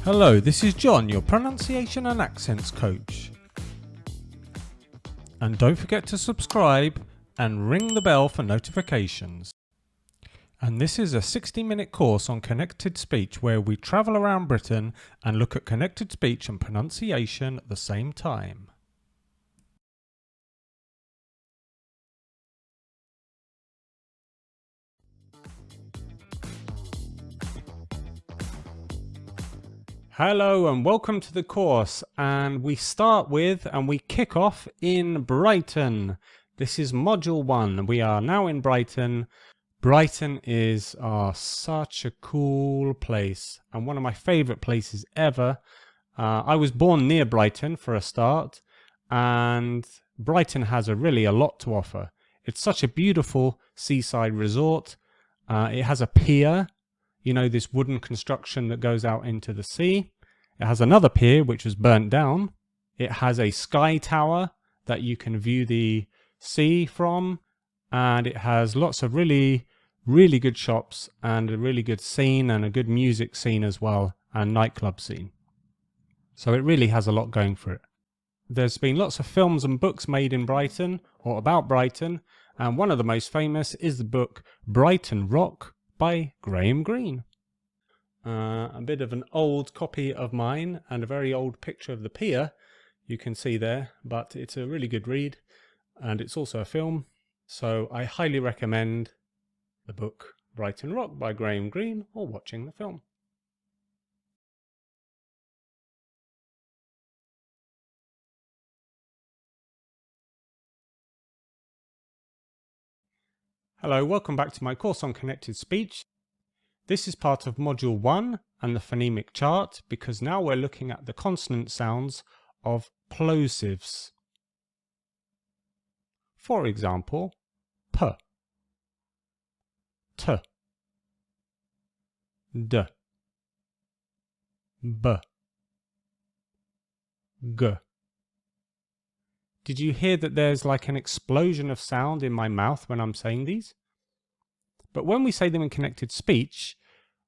Hello, this is John, your pronunciation and accents coach. And don't forget to subscribe and ring the bell for notifications. And this is a 60-minute course on connected speech where we travel around Britain and look at connected speech and pronunciation at the same time. Hello and welcome to the course, and we start with and we kick off in Brighton. This is module 1. We are now in Brighton. Brighton is such a cool place and one of my favourite places ever. I was born near Brighton for a start, and Brighton has really a lot to offer. It's such a beautiful seaside resort. It has a pier. You know, this wooden construction that goes out into the sea. It has another pier which was burnt down. It has a sky tower that you can view the sea from. And it has lots of really good shops and a really good scene and a good music scene as well, and nightclub scene. So it really has a lot going for it. There's been lots of films and books made in Brighton or about Brighton. And one of the most famous is the book Brighton Rock by Graham Greene. A bit of an old copy of mine and a very old picture of the pier you can see there, but it's a really good read and it's also a film, so I highly recommend the book Brighton Rock by Graham Greene or watching the film. Hello, welcome back to my course on connected speech. This is part of module 1 and the phonemic chart, because now we're looking at the consonant sounds of plosives. For example, p, t, d, b, g. Did you hear that there's like an explosion of sound in my mouth when I'm saying these? But when we say them in connected speech,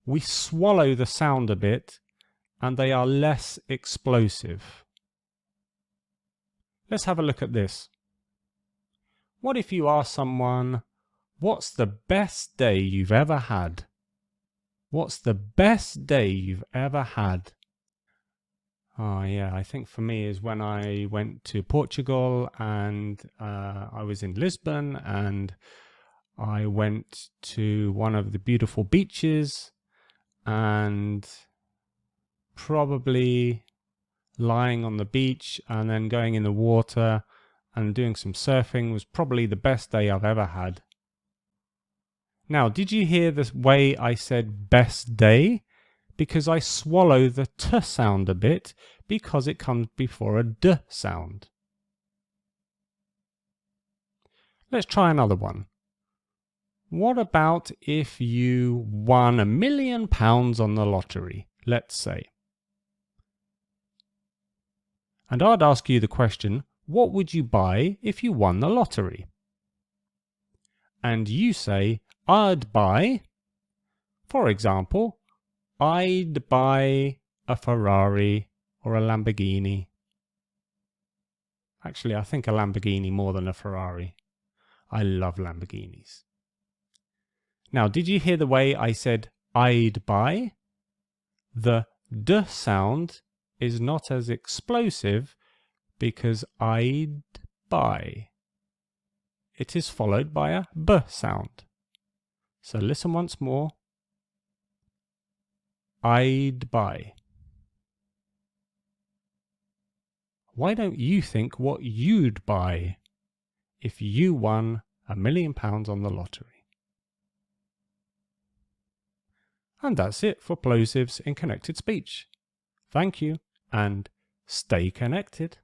we swallow the sound a bit and they are less explosive. Let's have a look at this. What if you ask someone, what's the best day you've ever had? What's the best day you've ever had? Oh yeah, I think for me is when I went to Portugal and I was in Lisbon and I went to one of the beautiful beaches, and probably lying on the beach and then going in the water and doing some surfing was probably the best day I've ever had. Now, did you hear the way I said best day? Because I swallow the t sound a bit because it comes before a d sound. Let's try another one. What about if you won £1 million on the lottery, let's say? And I'd ask you the question, what would you buy if you won the lottery? And you say, I'd buy, for example, I'd buy a Ferrari or a Lamborghini. Actually, I think a Lamborghini more than a Ferrari. I love Lamborghinis. Now, did you hear the way I said I'd buy? The d sound is not as explosive because I'd buy. It is followed by a b sound. So listen once more. I'd buy. Why don't you think what you'd buy if you won £1 million on the lottery? And that's it for plosives in connected speech. Thank you and stay connected.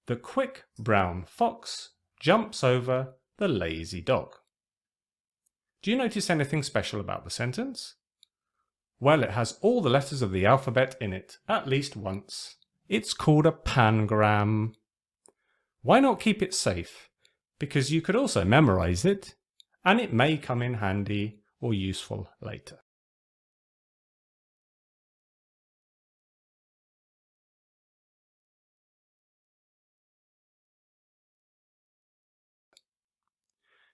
The quick brown fox jumps over the lazy dog. Do you notice anything special about the sentence? Well, it has all the letters of the alphabet in it, at least once. It's called a pangram. Why not keep it safe? Because you could also memorize it, and it may come in handy or useful later.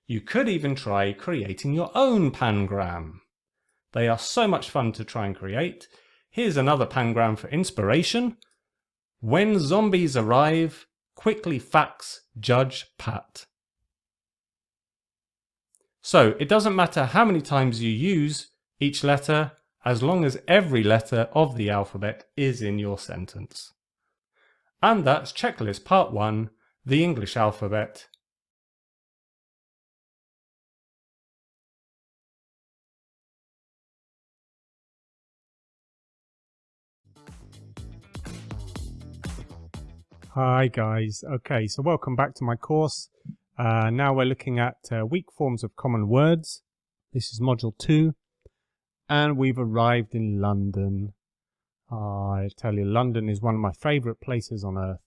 You could even try creating your own pangram. They are so much fun to try and create. Here's another pangram for inspiration. When zombies arrive, quickly fax, judge, pat. So it doesn't matter how many times you use each letter, as long as every letter of the alphabet is in your sentence. And that's checklist part 1, the English alphabet. Hi guys, okay, so welcome back to my course. Now we're looking at weak forms of common words. This is module 2, and we've arrived in London. I tell you, London is one of my favourite places on earth.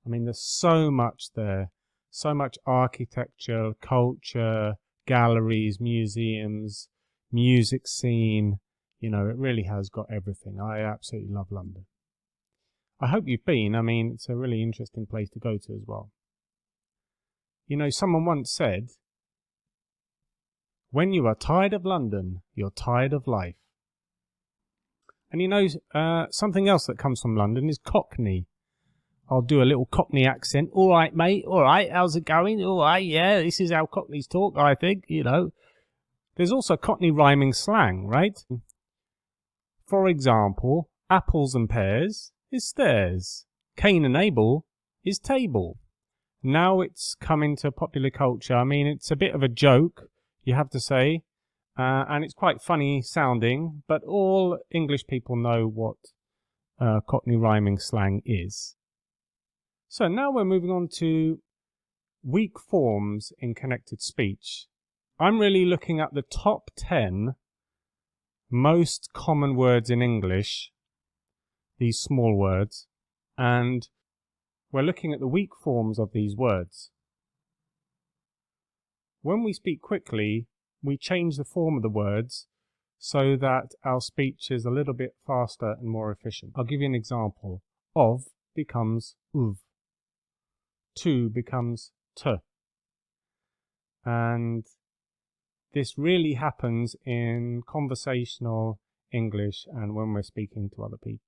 I mean, there's so much there, so much architecture, culture, galleries, museums, music scene. You know, it really has got everything. I absolutely love London. I hope you've been. I mean, it's a really interesting place to go to as well. You know, someone once said, when you are tired of London, you're tired of life. And you know, something else that comes from London is Cockney. I'll do a little Cockney accent. All right, mate. All right. How's it going? All right. Yeah, this is how Cockneys talk, I think, you know. There's also Cockney rhyming slang, right? For example, apples and pears is stairs. Cain and Abel is table. Now it's come into popular culture. I mean, it's a bit of a joke, you have to say, and it's quite funny sounding, but all English people know what Cockney rhyming slang is. So now we're moving on to weak forms in connected speech. I'm really looking at the top 10 most common words in English, these small words, and we're looking at the weak forms of these words. When we speak quickly, we change the form of the words so that our speech is a little bit faster and more efficient. I'll give you an example. Of becomes uv. To becomes t. And this really happens in conversational English and when we're speaking to other people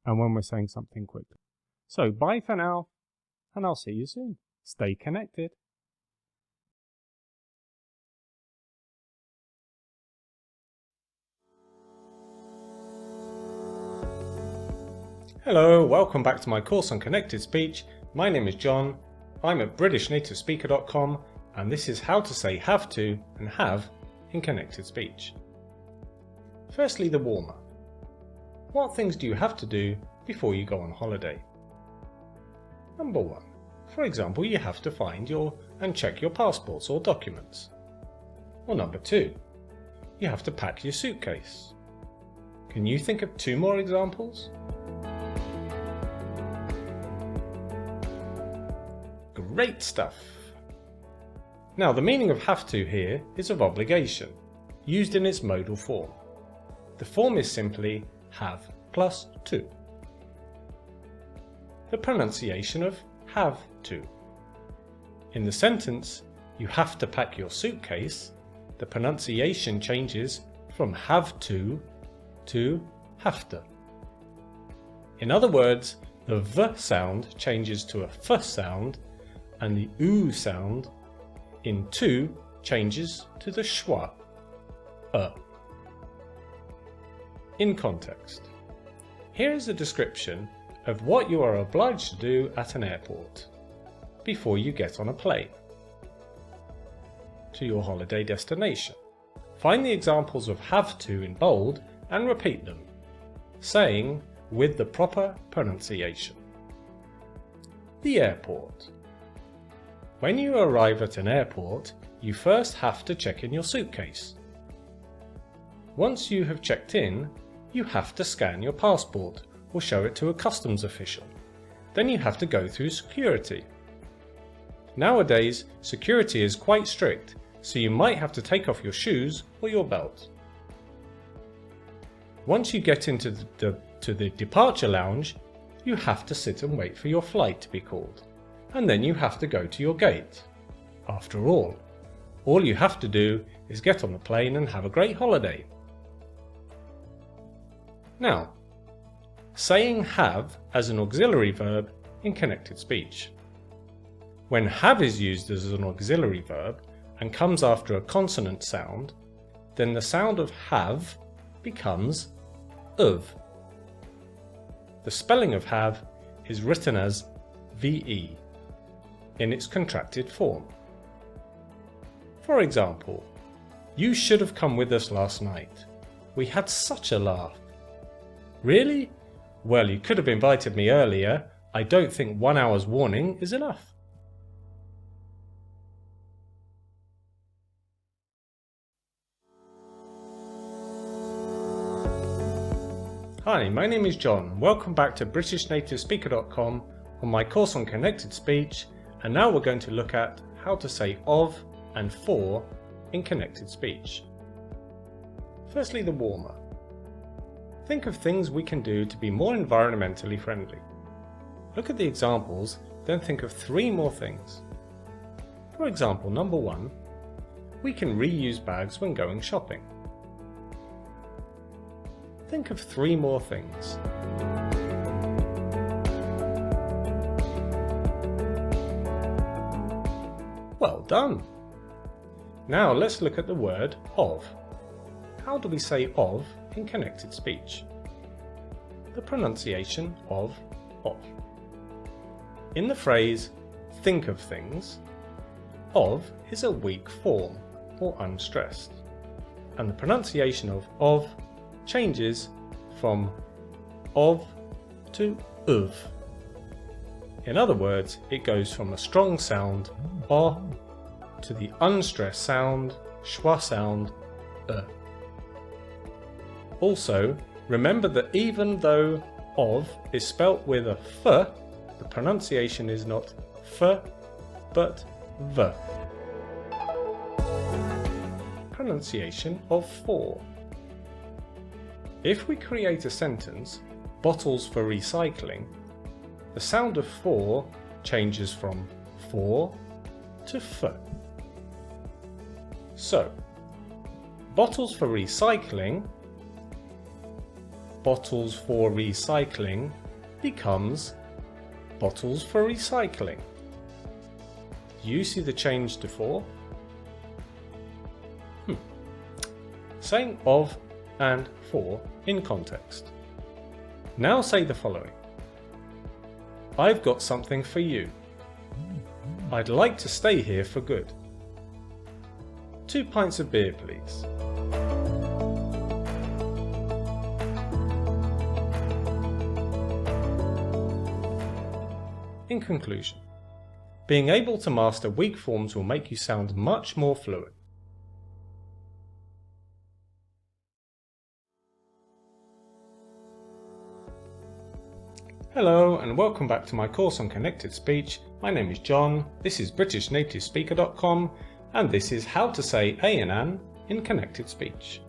and when we're saying something quickly. So bye for now, and I'll see you soon. Stay connected. Hello, welcome back to my course on connected speech. My name is John. I'm at BritishNativeSpeaker.com, and this is how to say have to and have in connected speech. Firstly, the warmer. What things do you have to do before you go on holiday? Number 1. For example, you have to find and check your passports or documents. Or number 2, you have to pack your suitcase. Can you think of 2 more examples? Great stuff! Now the meaning of have to here is of obligation, used in its modal form. The form is simply have plus to. The pronunciation of have to. In the sentence, you have to pack your suitcase, the pronunciation changes from have to have to. In other words, the v sound changes to a f sound, and the oo sound in to changes to the schwa, In context. Here is a description of what you are obliged to do at an airport before you get on a plane to your holiday destination. Find the examples of have to in bold and repeat them, saying with the proper pronunciation. The airport. When you arrive at an airport, you first have to check in your suitcase. Once you have checked in, you have to scan your passport or show it to a customs official. Then you have to go through security. Nowadays, security is quite strict, so you might have to take off your shoes or your belt. Once you get into the departure lounge, you have to sit and wait for your flight to be called, and then you have to go to your gate. After all you have to do is get on the plane and have a great holiday. Now, saying have as an auxiliary verb in connected speech. When have is used as an auxiliary verb and comes after a consonant sound, then the sound of have becomes of. The spelling of have is written as VE in its contracted form. For example, you should have come with us last night. We had such a laugh. Really? Well, you could have invited me earlier. I don't think 1 hour's warning is enough. Hi, my name is John. Welcome back to BritishNativeSpeaker.com on my course on connected speech, and now we're going to look at how to say of and for in connected speech. Firstly, the warmer. Think of things we can do to be more environmentally friendly. Look at the examples, then think of 3 more things. For example, number 1, we can reuse bags when going shopping. Think of 3 more things. Well done! Now let's look at the word of. How do we say of in connected speech? The pronunciation of. In the phrase think of things, of is a weak form or unstressed, and the pronunciation of changes from of to of. In other words, it goes from a strong sound o to the unstressed sound schwa sound Also, remember that even though of is spelt with a f, the pronunciation is not f but v. Pronunciation of for. If we create a sentence, bottles for recycling, the sound of for changes from for to f. So, bottles for recycling becomes bottles for recycling. Do you see the change to for? Saying of and for in context. Now say the following. I've got something for you. I'd like to stay here for good. 2 pints of beer, please. In conclusion, being able to master weak forms will make you sound much more fluent. Hello and welcome back to my course on connected speech. My name is John, this is BritishNativeSpeaker.com, and this is how to say a and an in connected speech.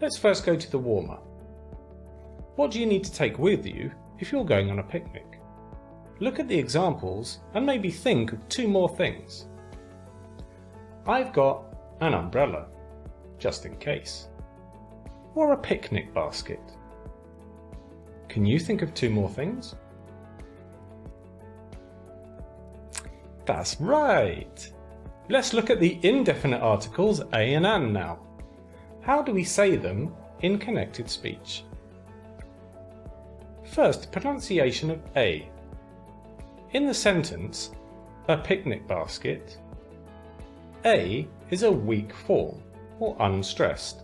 Let's first go to the warmer. What do you need to take with you if you're going on a picnic? Look at the examples and maybe think of 2 more things. I've got an umbrella, just in case, or a picnic basket. Can you think of 2 more things? That's right! Let's look at the indefinite articles a and an now. How do we say them in connected speech? First, pronunciation of a. In the sentence, a picnic basket, a is a weak form or unstressed,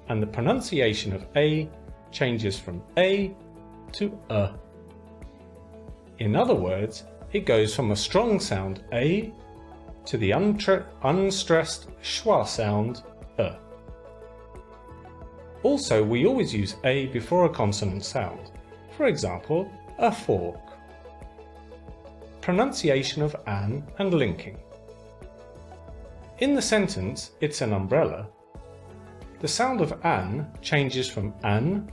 and the pronunciation of a changes from a to a. In other words, it goes from a strong sound a to the unstressed schwa sound a. Also, we always use a before a consonant sound. For example, a fork. pronunciation of an and linking. In the sentence, it's an umbrella, the sound of an changes from an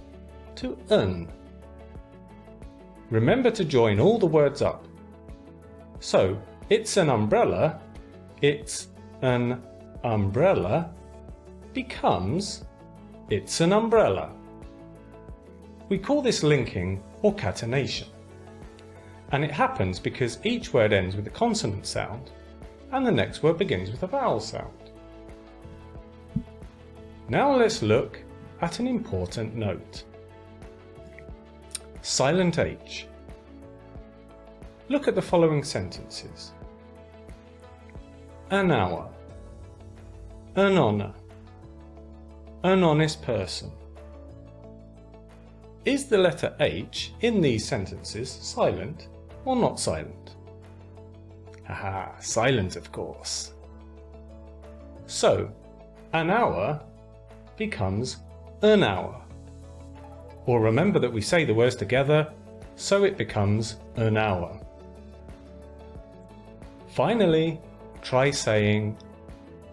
to un. Remember to join all the words up. So, it's an umbrella, it's an umbrella, becomes it's an umbrella. We call this linking or catenation. And it happens because each word ends with a consonant sound and the next word begins with a vowel sound. Now let's look at an important note. Silent H. Look at the following sentences. An hour, an honour, an honest person. Is the letter H in these sentences silent or not silent? Haha, silent of course. So, an hour becomes an hour. Or remember that we say the words together, so it becomes an hour. Finally, try saying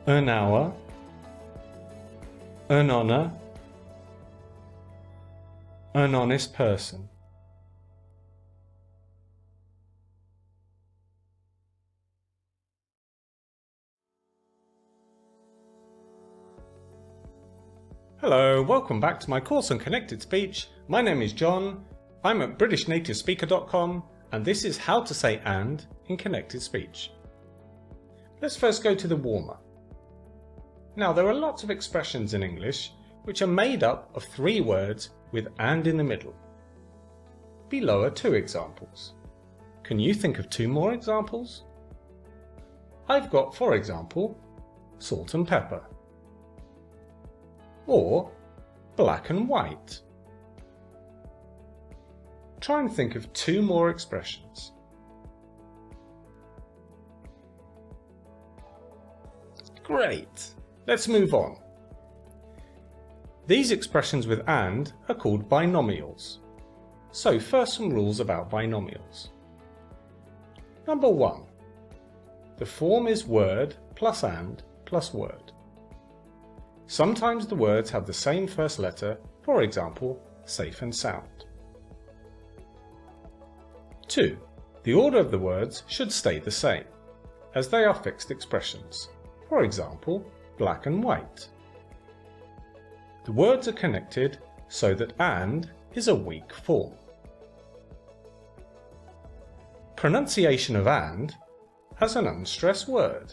an hour, an honour, an honest person. Hello, welcome back to my course on connected speech. My name is John, I'm at BritishNativeSpeaker.com and this is how to say and in connected speech. Let's first go to the warmer. Now there are lots of expressions in English which are made up of 3 words with and in the middle. Below are 2 examples. Can you think of 2 more examples? I've got, for example, salt and pepper. Or black and white. Try and think of 2 more expressions. Great! Let's move on. These expressions with and are called binomials. So first some rules about binomials. Number 1. The form is word plus and plus word. Sometimes the words have the same first letter, for example, safe and sound. 2. The order of the words should stay the same, as they are fixed expressions, for example, black and white. The words are connected so that and is a weak form. Pronunciation of and as an unstressed word.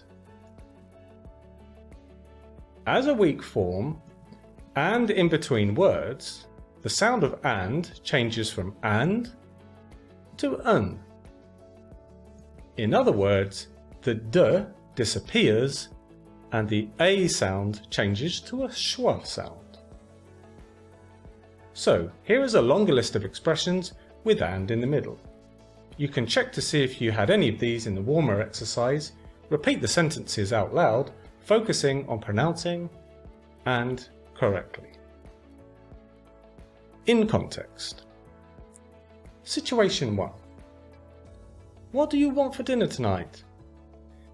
As a weak form, and in between words, the sound of and changes from and to un. In other words, the d disappears and the a sound changes to a schwa sound. So here is a longer list of expressions with and in the middle. You can check to see if you had any of these in the warmer exercise, repeat the sentences out loud, focusing on pronouncing and correctly. In context. Situation 1. What do you want for dinner tonight?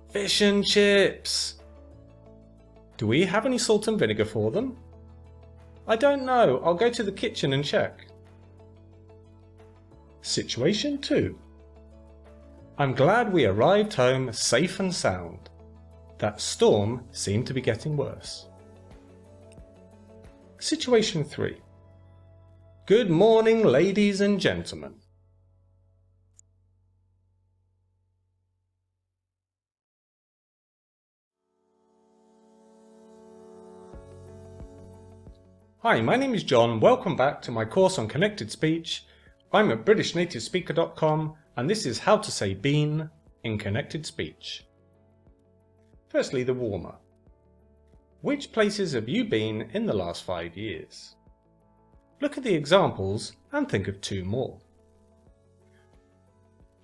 Fish and chips. Do we have any salt and vinegar for them? I don't know, I'll go to the kitchen and check. Situation 2. I'm glad we arrived home safe and sound. That storm seemed to be getting worse. Situation 3. Good morning, ladies and gentlemen. Hi, my name is John. Welcome back to my course on connected speech. I'm at BritishNativeSpeaker.com and this is how to say been in connected speech. Firstly, the warmer. Which places have you been in the last 5 years? Look at the examples and think of 2 more.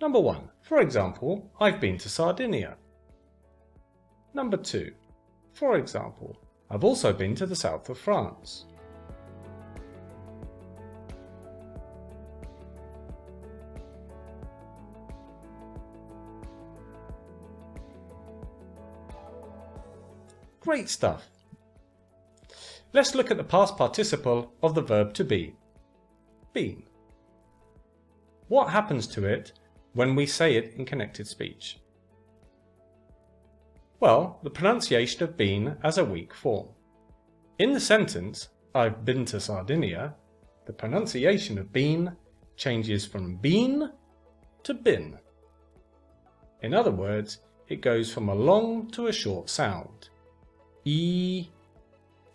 Number 1. For example, I've been to Sardinia. Number 2. For example, I've also been to the south of France. Great stuff. Let's look at the past participle of the verb to be. Been. What happens to it when we say it in connected speech? Well, the pronunciation of been as a weak form. In the sentence, I've been to Sardinia, the pronunciation of been changes from been to bin. In other words, it goes from a long to a short sound. E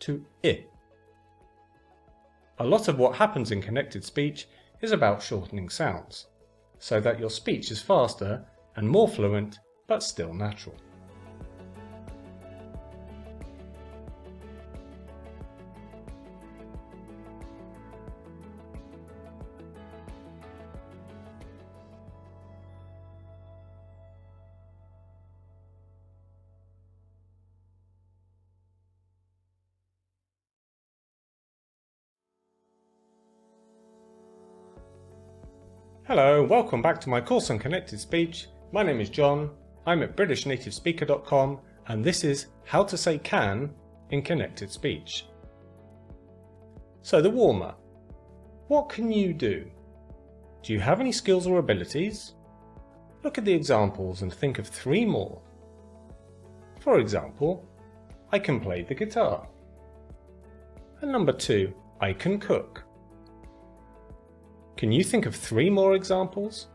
to I. A lot of what happens in connected speech is about shortening sounds, so that your speech is faster and more fluent, but still natural. Hello, welcome back to my course on connected speech. My name is John, I'm at BritishNativeSpeaker.com and this is how to say can in connected speech. So the warmer. What can you do? Do you have any skills or abilities? Look at the examples and think of 3 more. For example, I can play the guitar. And number 2, I can cook. Can you think of 3 more examples?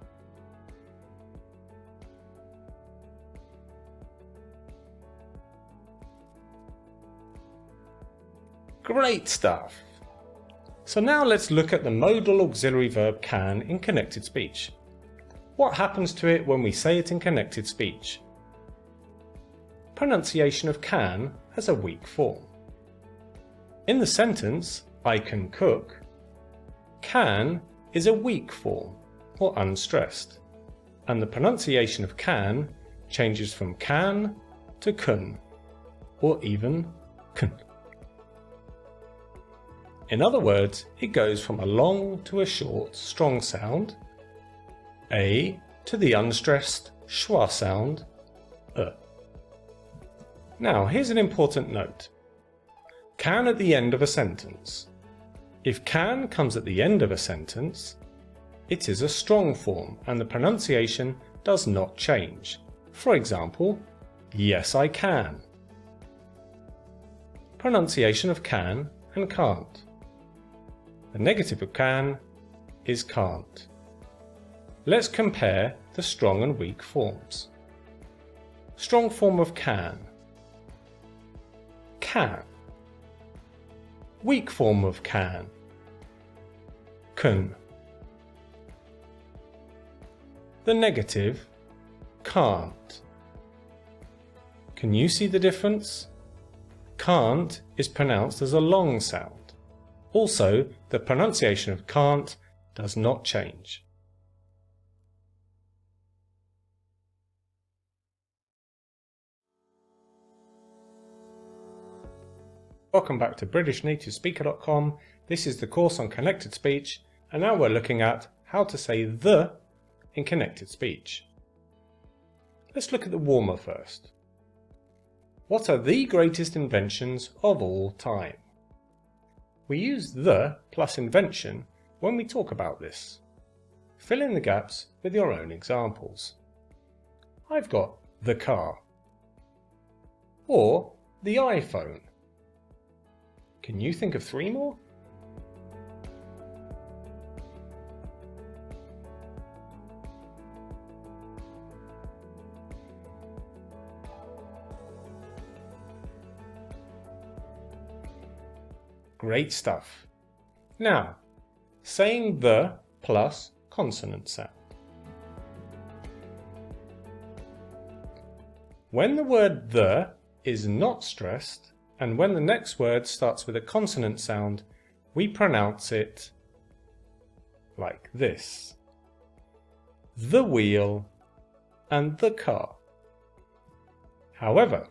Great stuff! So now let's look at the modal auxiliary verb can in connected speech. What happens to it when we say it in connected speech? Pronunciation of can has a weak form. In the sentence, I can cook, can is a weak form, or unstressed, and the pronunciation of can changes from can to kun, or even kun. In other words, it goes from a long to a short, strong sound, a, to the unstressed schwa sound, e. Now, here's an important note. Can at the end of a sentence. If can comes at the end of a sentence, it is a strong form and the pronunciation does not change. For example, yes I can. Pronunciation of can and can't. The negative of can is can't. Let's compare the strong and weak forms. Strong form of can. Can. Weak form of can. Kun. The negative, can't. Can you see the difference? Can't is pronounced as a long sound. Also, the pronunciation of can't does not change. Welcome back to BritishNativeSpeaker.com. This is the course on connected speech, and now we're looking at how to say the in connected speech. Let's look at the warmer first. What are the greatest inventions of all time? We use the plus invention when we talk about this. Fill in the gaps with your own examples. I've got the car, or the iPhone. Can you think of 3 more? Great stuff. Now, saying the plus consonant sound. When the word the is not stressed, and when the next word starts with a consonant sound, we pronounce it like this. The wheel and the car. However,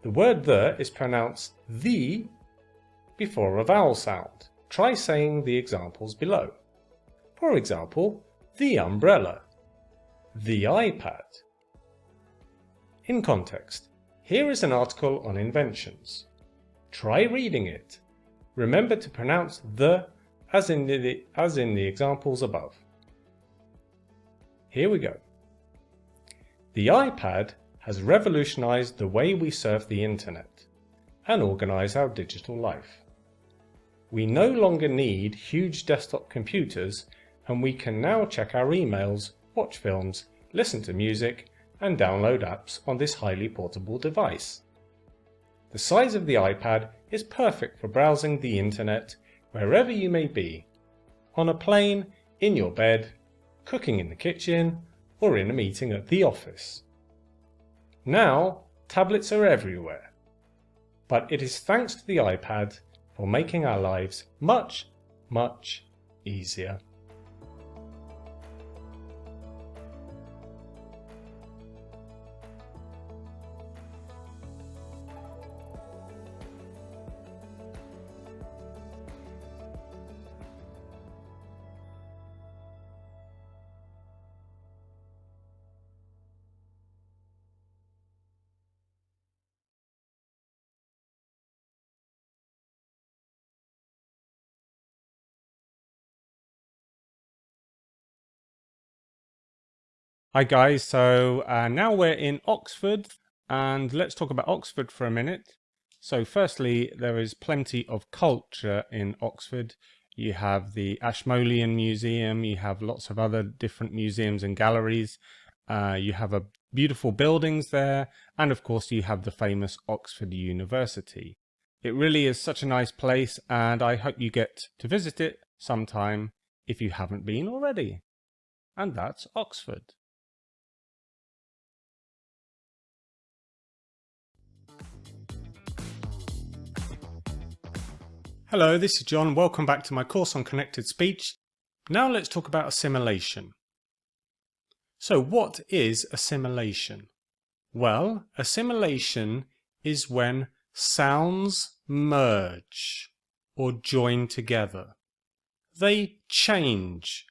the word the is pronounced the before a vowel sound. Try saying the examples below. For example, the umbrella, the iPad. In context, Here is an article on inventions. Try reading it. Remember to pronounce the as in the examples above. Here we go. The iPad has revolutionized the way we surf the internet and organize our digital life. We no longer need huge desktop computers, and we can now check our emails, watch films, listen to music, and download apps on this highly portable device. The size of the iPad is perfect for browsing the internet wherever you may be, on a plane, in your bed, cooking in the kitchen, or in a meeting at the office. Now, tablets are everywhere, but it is thanks to the iPad for making our lives much, much easier. Hi guys, so now we're in Oxford, and let's talk about Oxford for a minute. So firstly, there is plenty of culture in Oxford. You have the Ashmolean Museum, you have lots of other different museums and galleries, you have beautiful buildings there, and of course you have the famous Oxford University. It really is such a nice place, and I hope you get to visit it sometime if you haven't been already. And that's Oxford. Hello, this is John. Welcome back to my course on connected speech. Now let's talk about assimilation. So what is assimilation? Well, assimilation is when sounds merge or join together. They change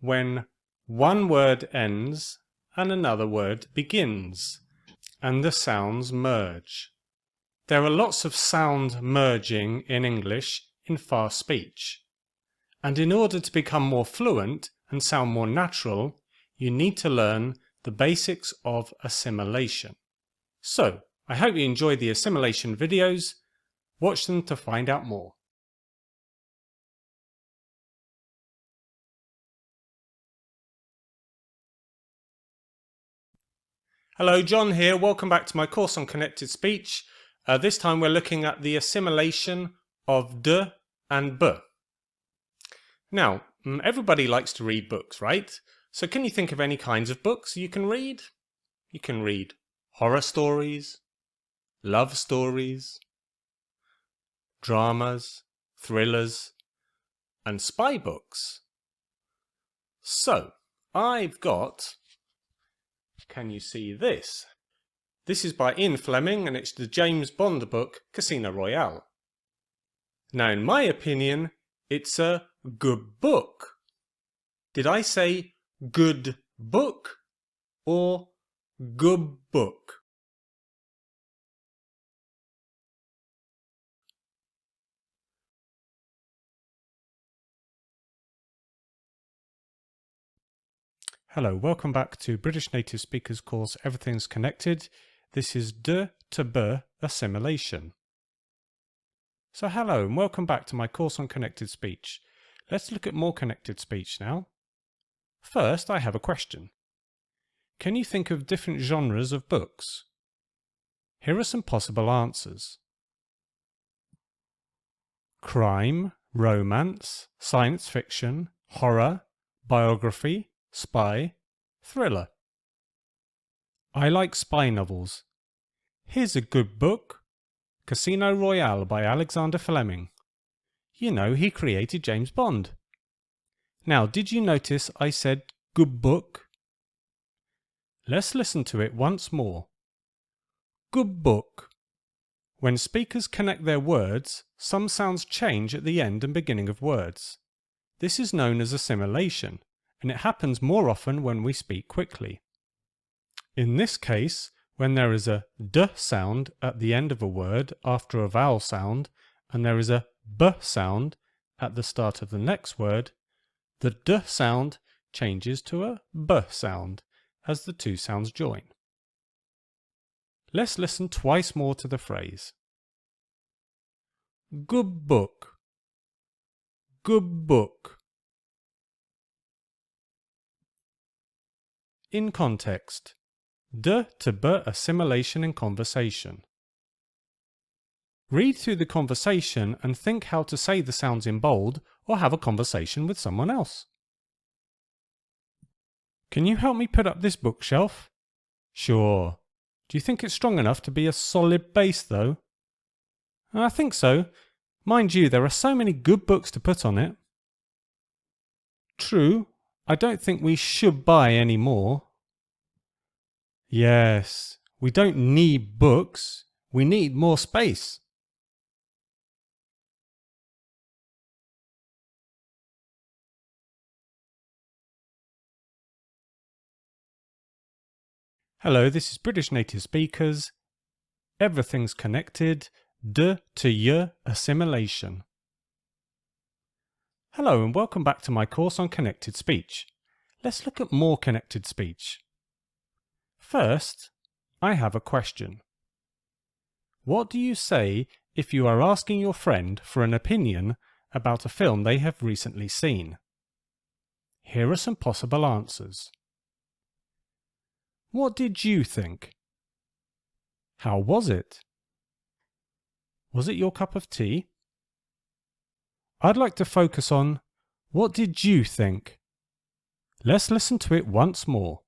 when one word ends and another word begins, and the sounds merge. There are lots of sound merging in English in fast speech, and in order to become more fluent and sound more natural, you need to learn the basics of assimilation. So, I hope you enjoy the assimilation videos. Watch them to find out more. Hello, John here. Welcome back to my course on connected speech. This time we're looking at the assimilation of de and b. Now, everybody likes to read books, right? So can you think of any kinds of books you can read? You can read horror stories, love stories, dramas, thrillers, and spy books. So, I've got, can you see this? This is by Ian Fleming, and it's the James Bond book, Casino Royale. Now, in my opinion, it's a good book. Did I say good book or good book? Hello, welcome back to British Native Speakers course Everything's Connected. This is de to b assimilation. So hello and welcome back to my course on connected speech. Let's look at more connected speech now. First, I have a question. Can you think of different genres of books? Here are some possible answers. Crime, romance, science fiction, horror, biography, spy, thriller. I like spy novels. Here's a good book, Casino Royale by Alexander Fleming. You know, he created James Bond. Now, did you notice I said good book? Let's listen to it once more. Good book. When speakers connect their words, some sounds change at the end and beginning of words. This is known as assimilation, and it happens more often when we speak quickly. In this case, when there is a d sound at the end of a word after a vowel sound, and there is a b sound at the start of the next word, the d sound changes to a b sound as the two sounds join. Let's listen twice more to the phrase. Good book. Good book. In context, d to b assimilation in conversation. Read through the conversation and think how to say the sounds in bold or have a conversation with someone else. Can you help me put up this bookshelf? Sure. Do you think it's strong enough to be a solid base though? I think so. Mind you, there are so many good books to put on it. True. I don't think we should buy any more. Yes, we don't need books. We need more space. Hello, this is British Native Speakers. Everything's connected. D to y assimilation. Hello and welcome back to my course on connected speech. Let's look at more connected speech. First, I have a question. What do you say if you are asking your friend for an opinion about a film they have recently seen? Here are some possible answers. What did you think? How was it? Was it your cup of tea? I'd like to focus on what did you think? Let's listen to it once more.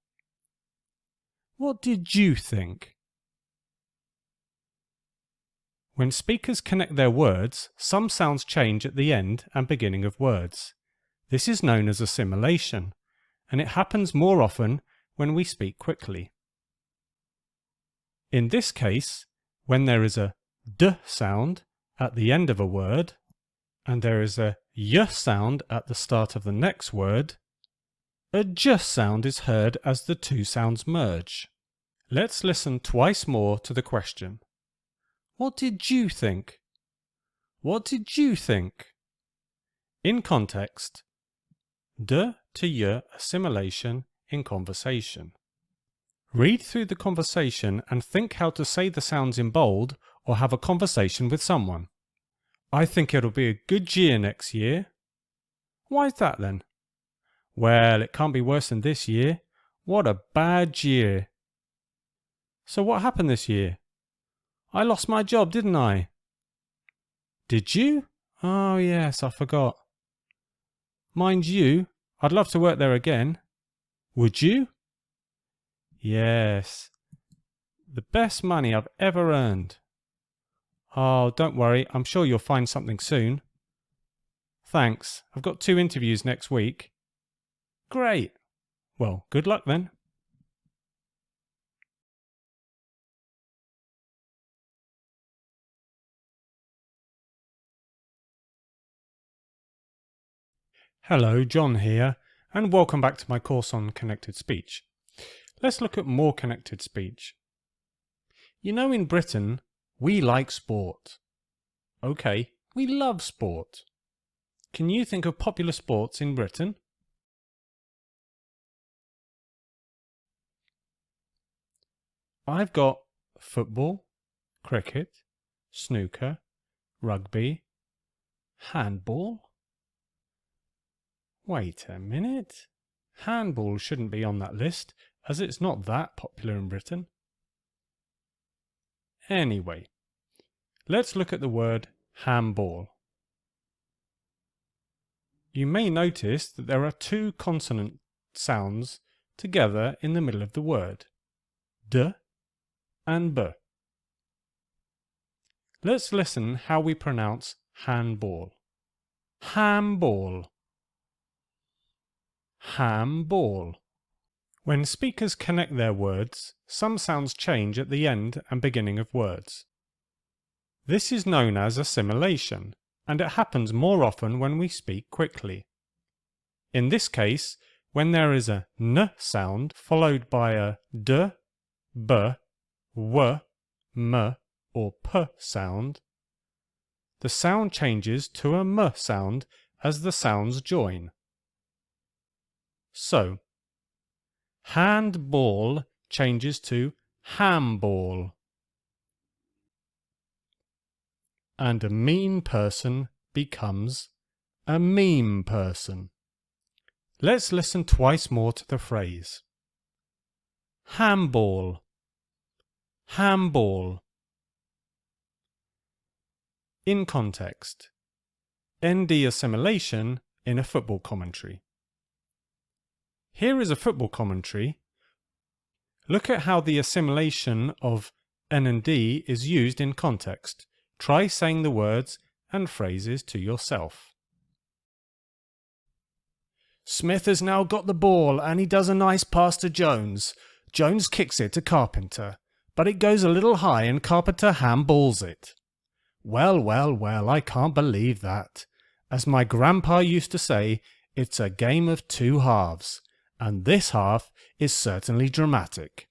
What did you think? When speakers connect their words, some sounds change at the end and beginning of words. This is known as assimilation, and it happens more often when we speak quickly. In this case, when there is a d sound at the end of a word, and there is a y sound at the start of the next word, a j sound is heard as the two sounds merge. Let's listen twice more to the question. What did you think? What did you think? In context, d to y assimilation in conversation. Read through the conversation and think how to say the sounds in bold or have a conversation with someone. I think it'll be a good year next year. Why is that then? Well, it can't be worse than this year. What a bad year. So what happened this year? I lost my job, didn't I? Did you? Oh yes, I forgot. Mind you, I'd love to work there again. Would you? Yes. The best money I've ever earned. Oh, don't worry, I'm sure you'll find something soon. Thanks, I've got 2 interviews next week. Great. Well, good luck then. Hello, John here, and welcome back to my course on connected speech. Let's look at more connected speech. You know, in Britain, we like sport. Okay, we love sport. Can you think of popular sports in Britain? I've got football, cricket, snooker, rugby, handball. Wait a minute. Handball shouldn't be on that list, as it's not that popular in Britain. Anyway, let's look at the word handball. You may notice that there are 2 consonant sounds together in the middle of the word, d and b. Let's listen how we pronounce handball. Handball. Handball. When speakers connect their words, some sounds change at the end and beginning of words. This is known as assimilation, and it happens more often when we speak quickly. In this case, when there is a n sound followed by a d, b, w, m, or p sound, the sound changes to a m sound as the sounds join. So, handball changes to handball. And a mean person becomes a meme person. Let's listen twice more to the phrase. Handball, handball. In context, ND assimilation in a football commentary. Here is a football commentary. Look at how the assimilation of N and D is used in context. Try saying the words and phrases to yourself. Smith has now got the ball and he does a nice pass to Jones. Jones kicks it to Carpenter, but it goes a little high and Carpenter handballs it. Well, well, well, I can't believe that. As my grandpa used to say, it's a game of two halves, and this half is certainly dramatic.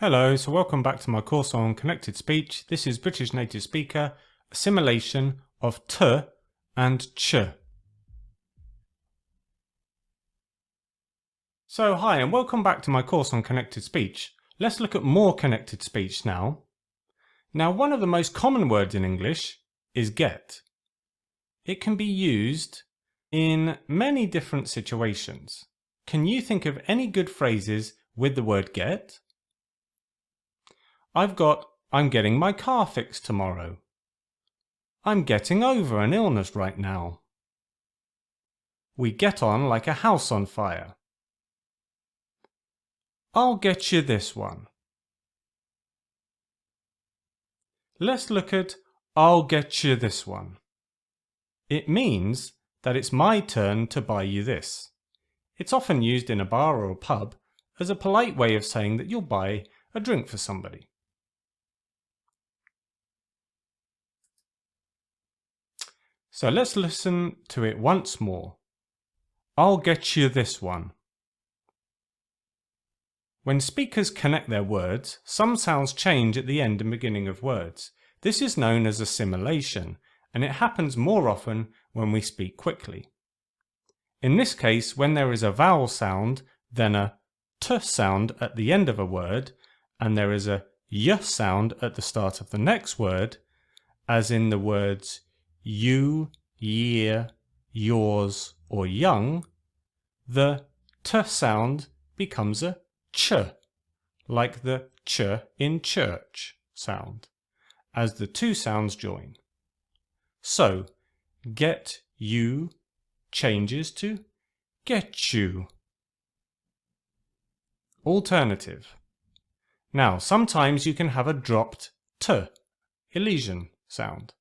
Hello, so welcome back to my course on connected speech. This is British native speaker, assimilation of t and ch. So hi and welcome back to my course on connected speech. Let's look at more connected speech now. Now one of the most common words in English is get. It can be used in many different situations. Can you think of any good phrases with the word get? I've got, I'm getting my car fixed tomorrow. I'm getting over an illness right now. We get on like a house on fire. I'll get you this one. Let's look at I'll get you this one. It means that it's my turn to buy you this. It's often used in a bar or a pub as a polite way of saying that you'll buy a drink for somebody. So let's listen to it once more. I'll get you this one. When speakers connect their words, some sounds change at the end and beginning of words. This is known as assimilation, and it happens more often when we speak quickly. In this case, when there is a vowel sound, then a t sound at the end of a word, and there is a y sound at the start of the next word, as in the words you, year, yours, or young, the t sound becomes a ch, like the ch in church sound, as the two sounds join. So, get you changes to get you. Alternative. Now, sometimes you can have a dropped t, Elision sound.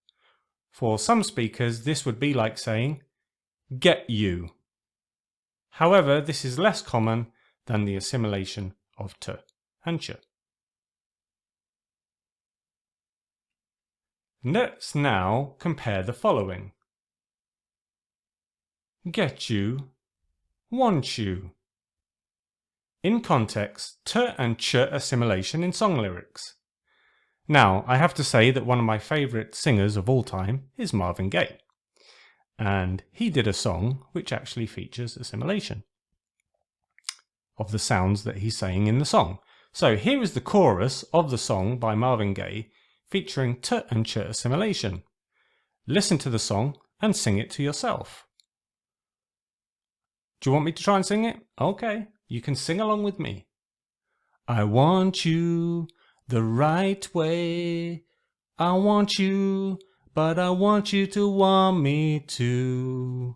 For some speakers, this would be like saying get you. However, this is less common than the assimilation of t and ch. Let's now compare the following. Get you, want you. In context, t and ch assimilation in song lyrics. Now, I have to say that one of my favourite singers of all time is Marvin Gaye. And he did a song which actually features assimilation of the sounds that he's saying in the song. So here is the chorus of the song by Marvin Gaye featuring t and ch assimilation. Listen to the song and sing it to yourself. Do you want me to try and sing it? Okay, you can sing along with me. I want you the right way. I want you, but I want you to want me too.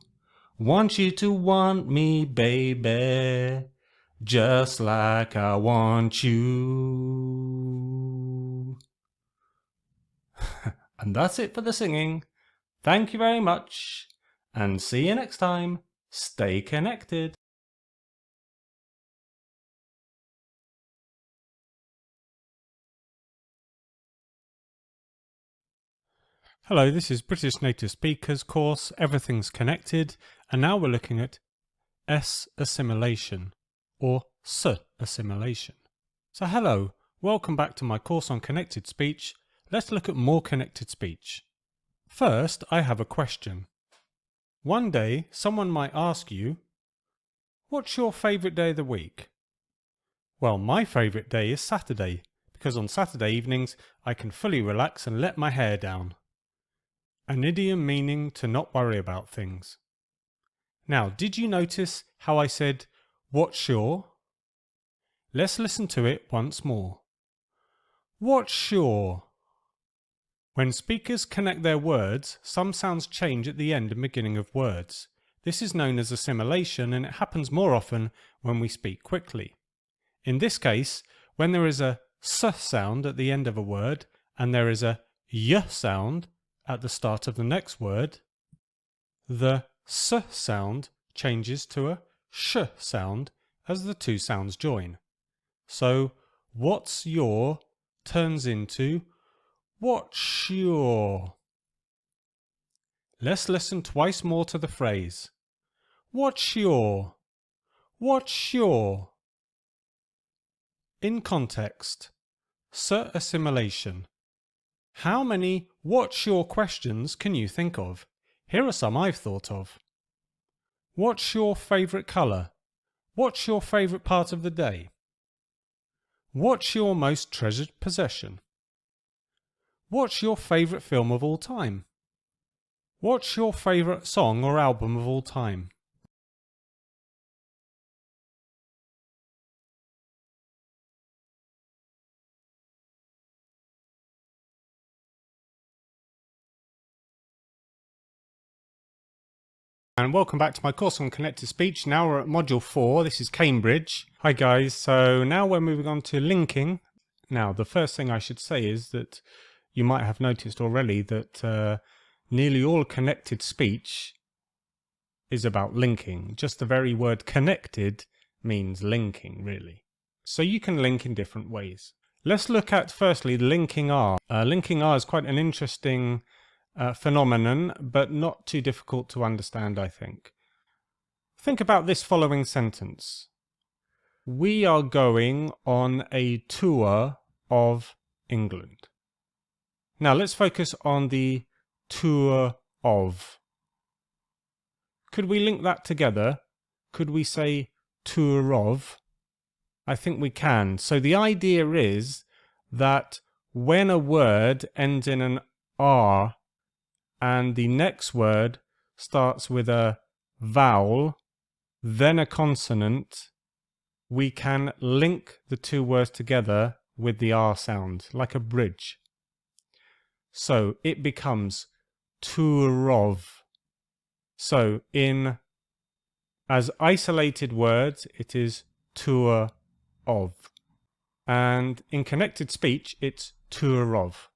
Want you to want me, baby, just like I want you. And that's it for the singing. Thank you very much, and see you next time. Stay connected. Hello, this is British Native Speakers course, Everything's Connected, and now we're looking at assimilation, or assimilation. So hello, welcome back to my course on connected speech. Let's look at more connected speech. First, I have a question. One day, someone might ask you, what's your favourite day of the week? Well, my favourite day is Saturday, because on Saturday evenings I can fully relax and let my hair down. An idiom meaning to not worry about things. Now, did you notice how I said, what's your? Let's listen to it once more. What's your? When speakers connect their words, some sounds change at the end and beginning of words. This is known as assimilation, and it happens more often when we speak quickly. In this case, when there is a s sound at the end of a word and there is a y sound at the start of the next word, the s sound changes to a sh sound as the two sounds join. So, what's your turns into what's your. Let's listen twice more to the phrase. What's your? What's your? In context, assimilation. How many what's your questions can you think of? Here are some I've thought of. What's your favourite colour? What's your favourite part of the day? What's your most treasured possession? What's your favourite film of all time? What's your favourite song or album of all time? And welcome back to my course on connected speech. Now we're at module 4. This is Cambridge. Hi guys. So now we're moving on to linking. Now the first thing I should say is that you might have noticed already that nearly all connected speech is about linking. Just the very word connected means linking, really. So you can link in different ways. Let's look at firstly linking R. Linking R is quite an interesting phenomenon, but not too difficult to understand, I think. Think about this following sentence. We are going on a tour of England. Now let's focus on the tour of. Could we link that together? Could we say tour of? I think we can. So the idea is that when a word ends in an R and the next word starts with a vowel, then a consonant, we can link the two words together with the R sound, like a bridge. So it becomes tour of. So as isolated words, it is tour of. And in connected speech, it's tour of.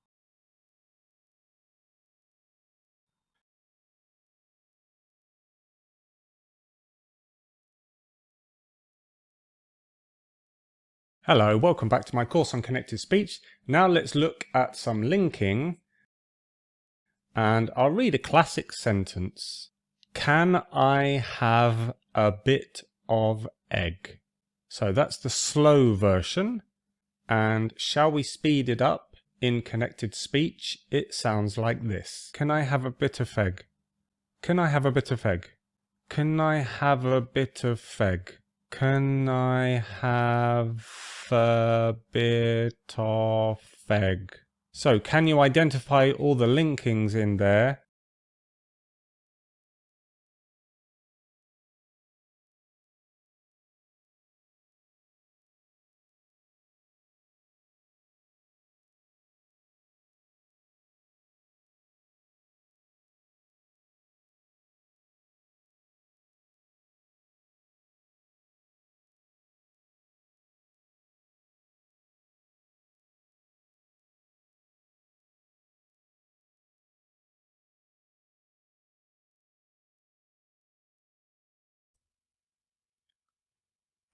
Hello, welcome back to my course on connected speech. Now let's look at some linking, and I'll read a classic sentence. Can I have a bit of egg? So that's the slow version, and shall we speed it up? In connected speech, it sounds like this. Can I have a bit of egg? Can I have a bit of egg? Can I have a bit of egg? Can I have a bit of egg? So, can you identify all the linkings in there?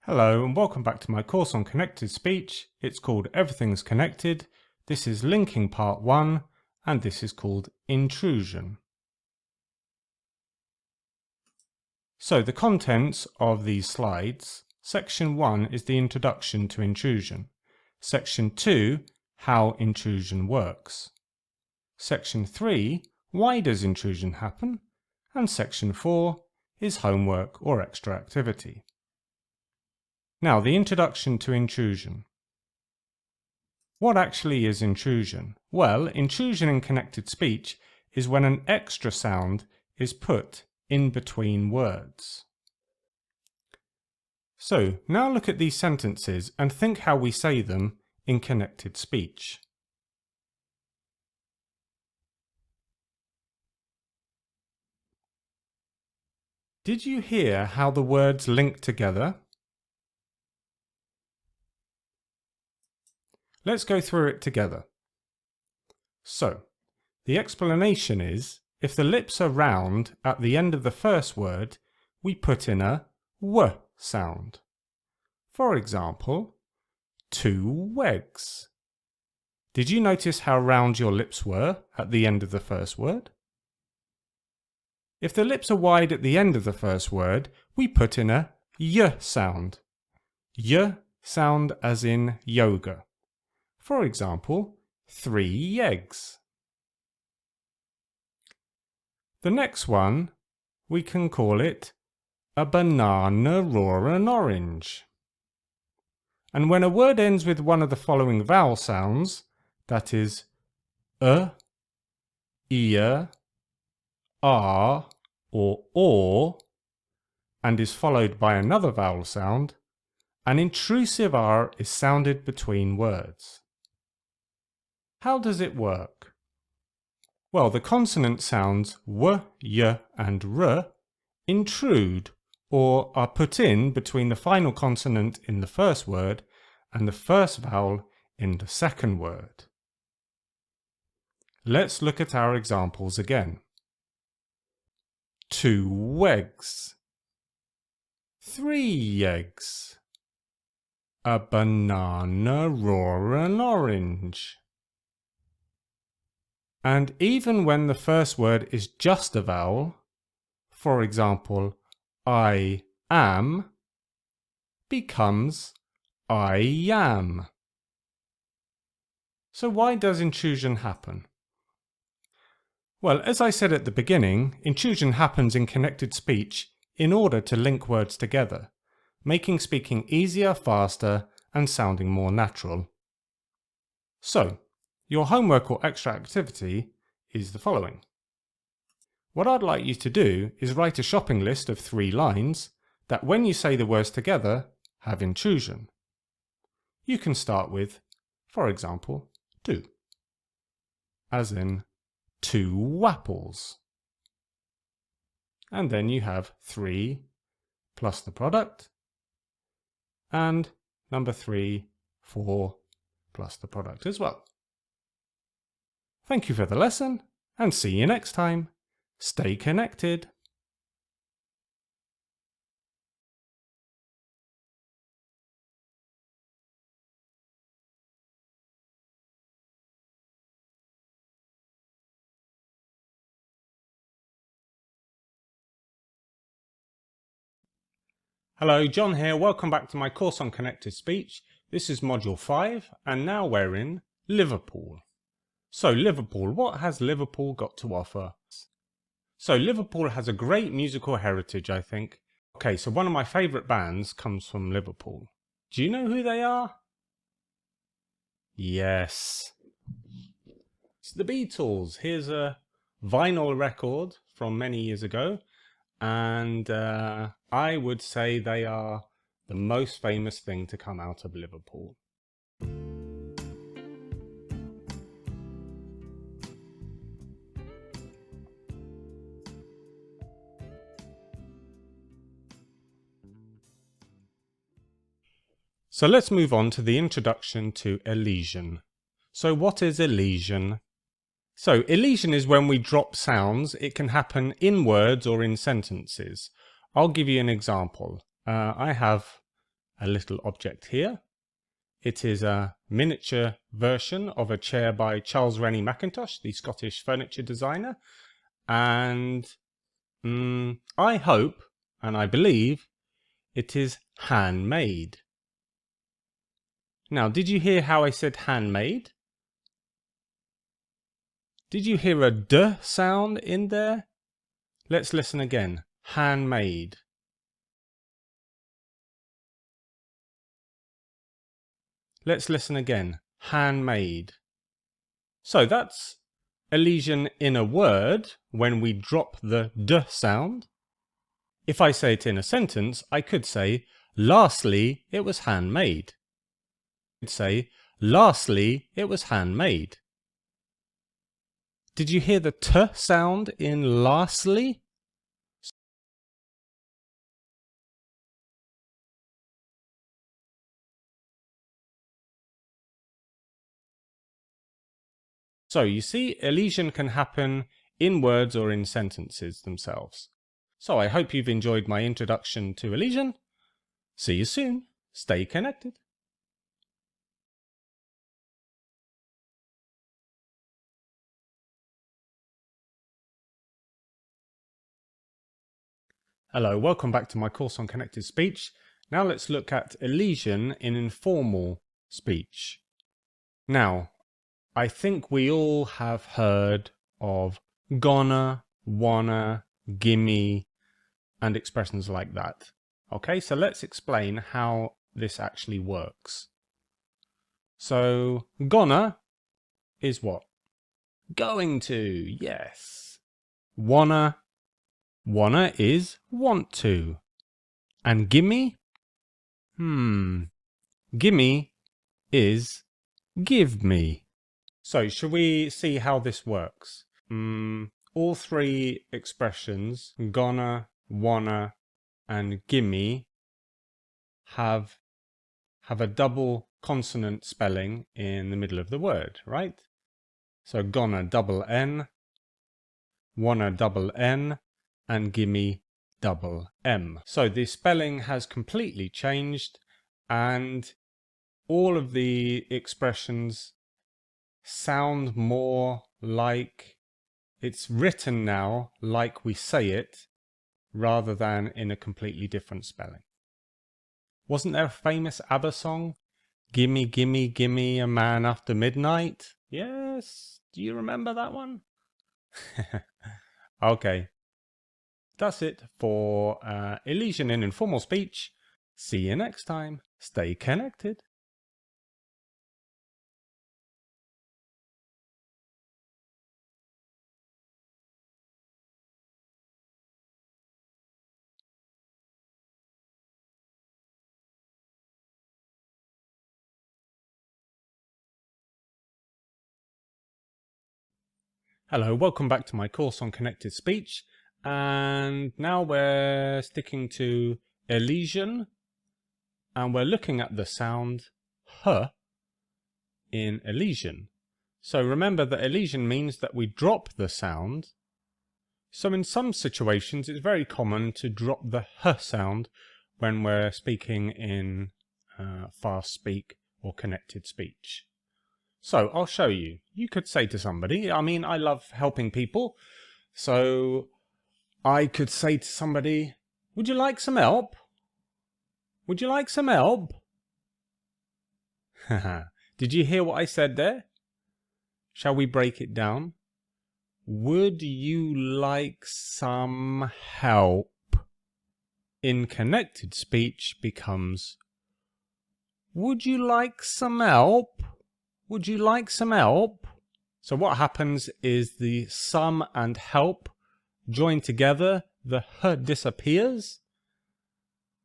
Hello and welcome back to my course on connected speech. It's called Everything's Connected. This is linking part 1, and this is called intrusion. So the contents of these slides, section 1 is the introduction to intrusion, section 2, how intrusion works, section 3, why does intrusion happen, and section 4 is homework or extra activity. Now, the introduction to intrusion. What actually is intrusion? Well, intrusion in connected speech is when an extra sound is put in between words. So, now look at these sentences and think how we say them in connected speech. Did you hear how the words link together? Let's go through it together. So, the explanation is, if the lips are round at the end of the first word, we put in a w sound. For example, 2 wegs. Did you notice how round your lips were at the end of the first word? If the lips are wide at the end of the first word, we put in a y sound. Y sound as in yoga. For example, 3 eggs. The next one, we can call it a banana or an orange. And when a word ends with one of the following vowel sounds, that is ear, r, or, and is followed by another vowel sound, an intrusive r is sounded between words. How does it work? Well, the consonant sounds w, y, and r intrude or are put in between the final consonant in the first word and the first vowel in the second word. Let's look at our examples again. 2 wegs, 3 eggs, a banana or an orange. And even when the first word is just a vowel, for example, I am becomes I am. So why does intrusion happen? Well, as I said at the beginning, intrusion happens in connected speech in order to link words together, making speaking easier, faster, and sounding more natural. So, your homework or extra activity is the following. What I'd like you to do is write a shopping list of 3 lines that when you say the words together have intrusion. You can start with, for example, 2, as in 2 apples. And then you have 3 plus the product, and number 3, 4 plus the product as well. Thank you for the lesson, and see you next time. Stay connected. Hello, John here. Welcome back to my course on connected speech. This is module 5, and now we're in Liverpool. So Liverpool, what has Liverpool got to offer? So Liverpool has a great musical heritage, I think. Okay, so one of my favourite bands comes from Liverpool. Do you know who they are? Yes. It's the Beatles. Here's a vinyl record from many years ago. And I would say they are the most famous thing to come out of Liverpool. So let's move on to the introduction to elision. So what is elision? So elision is when we drop sounds. It can happen in words or in sentences. I'll give you an example. I have a little object here. It is a miniature version of a chair by Charles Rennie Mackintosh, the Scottish furniture designer. And I hope and I believe it is handmade. Now, did you hear how I said handmade? Did you hear a D sound in there? Let's listen again. Handmade. Let's listen again. Handmade. So that's elision in a word when we drop the D sound. If I say it in a sentence, I could say, lastly, it was handmade. I could say, lastly, it was handmade. Did you hear the T sound in lastly? So you see, elision can happen in words or in sentences themselves. So I hope you've enjoyed my introduction to elision. See you soon. Stay connected. Hello, welcome back to my course on connected speech. Now let's look at elision in informal speech. Now, I think we all have heard of gonna, wanna, gimme, and expressions like that. Okay, so let's explain how this actually works. So, gonna is what? Going to, yes. Wanna is want to. And gimme? Gimme is give me. So, should we see how this works? All three expressions, gonna, wanna, and gimme, have a double consonant spelling in the middle of the word, right? So gonna double N, wanna double N, and gimme double M. So the spelling has completely changed, and all of the expressions sound more like it's written now like we say it, rather than in a completely different spelling. Wasn't there a famous ABBA song? Gimme, gimme, gimme a man after midnight? Yes. Do you remember that one? Okay. That's it for elision in informal speech. See you next time. Stay connected. Hello, welcome back to my course on connected speech. And now we're sticking to elision. And we're looking at the sound H in elision. So remember that elision means that we drop the sound. So in some situations, it's very common to drop the H sound when we're speaking in fast speak or connected speech. So I'll show you. You could say to somebody, I mean, I love helping people. So I could say to somebody, would you like some help? Would you like some help? Did you hear what I said there? Shall we break it down? Would you like some help? In connected speech becomes, would you like some help? Would you like some help? So what happens is the some and help join together, the h disappears.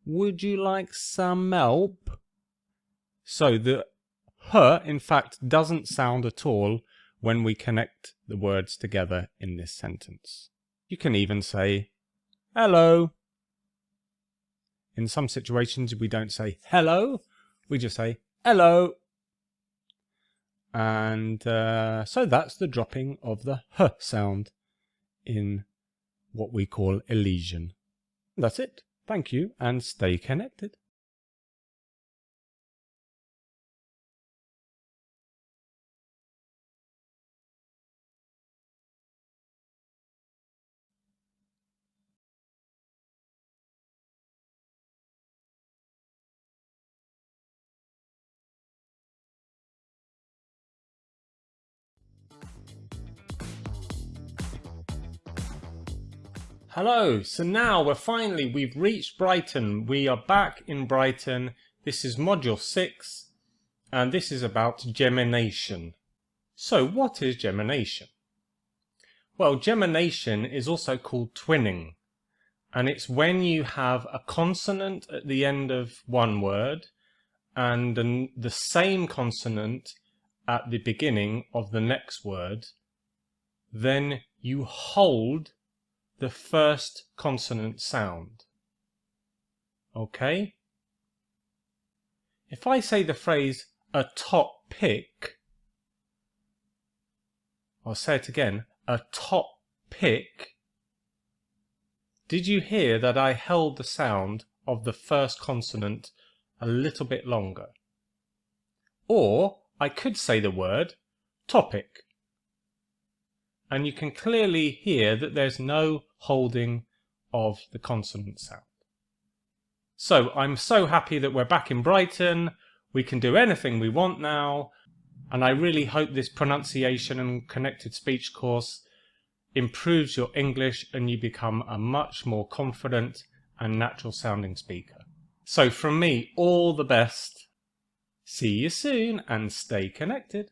Would you like some help? So the h, in fact, doesn't sound at all when we connect the words together in this sentence. You can even say, hello. In some situations, we don't say hello, we just say hello. And so that's the dropping of the h sound in what we call elision. That's it. Thank you and stay connected. Hello, so now we've reached Brighton. We are back in Brighton. This is module 6 and this is about gemination. So what is gemination? Well, gemination is also called twinning, and it's when you have a consonant at the end of one word and the same consonant at the beginning of the next word, then you hold the first consonant sound. Okay? If I say the phrase a top pick, I'll say it again, a top pick. Did you hear that I held the sound of the first consonant a little bit longer? Or I could say the word topic, and you can clearly hear that there's no holding of the consonant sound. So I'm so happy that we're back in Brighton. We can do anything we want now, and I really hope this pronunciation and connected speech course improves your English and you become a much more confident and natural sounding speaker. So from me, all the best. See you soon and stay connected.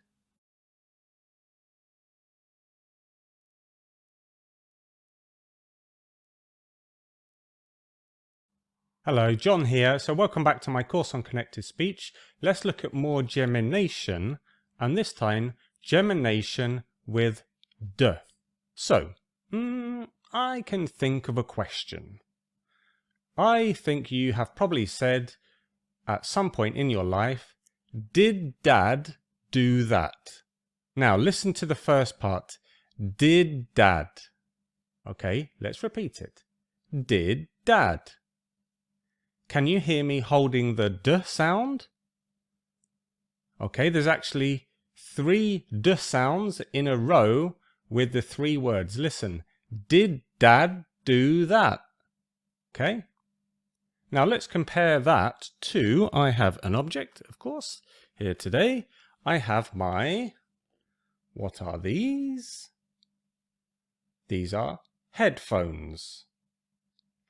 Hello, John here. So welcome back to my course on connected speech. Let's look at more gemination, and this time gemination with d. So, I can think of a question. I think you have probably said at some point in your life, did Dad do that? Now listen to the first part. Did Dad? Okay, let's repeat it. Did Dad? Can you hear me holding the d sound? Okay, there's actually 3 d sounds in a row with the 3 words. Listen, did Dad do that? Okay. Now let's compare that to, I have an object, of course, here today. I have my, what are these? These are headphones.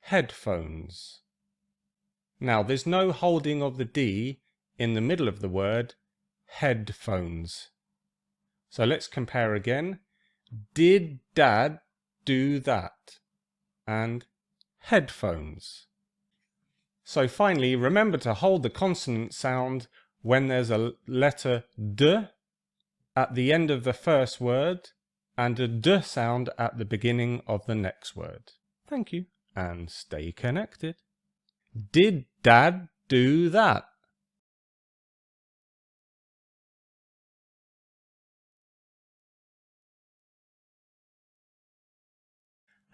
Headphones. Now, there's no holding of the D in the middle of the word headphones. So let's compare again. Did Dad do that? And headphones. So finally, remember to hold the consonant sound when there's a letter D at the end of the first word and a D sound at the beginning of the next word. Thank you, and stay connected. Did Dad do that?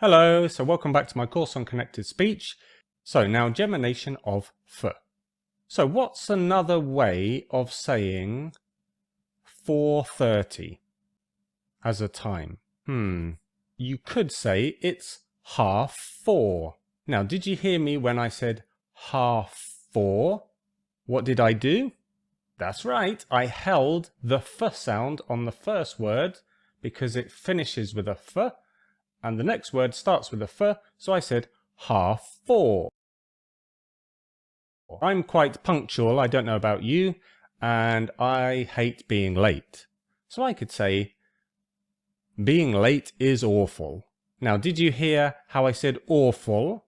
Hello, so welcome back to my course on connected speech. So now gemination of f. So what's another way of saying 4:30 as a time? You could say it's 4:30. Now, did you hear me when I said 4:30? What did I do? That's right, I held the f sound on the first word because it finishes with a f, and the next word starts with a f, so I said 4:30. I'm quite punctual, I don't know about you, and I hate being late. So I could say, being late is awful. Now, did you hear how I said awful?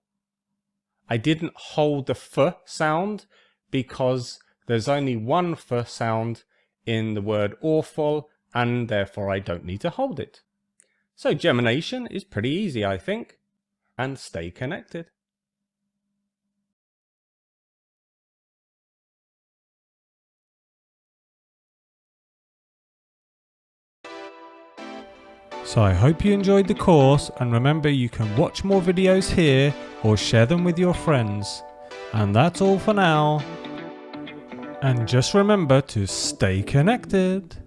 I didn't hold the f sound because there's only one f sound in the word awful, and therefore I don't need to hold it. So gemination is pretty easy, I think. And stay connected. So I hope you enjoyed the course, and remember you can watch more videos here or share them with your friends. And that's all for now. And just remember to stay connected.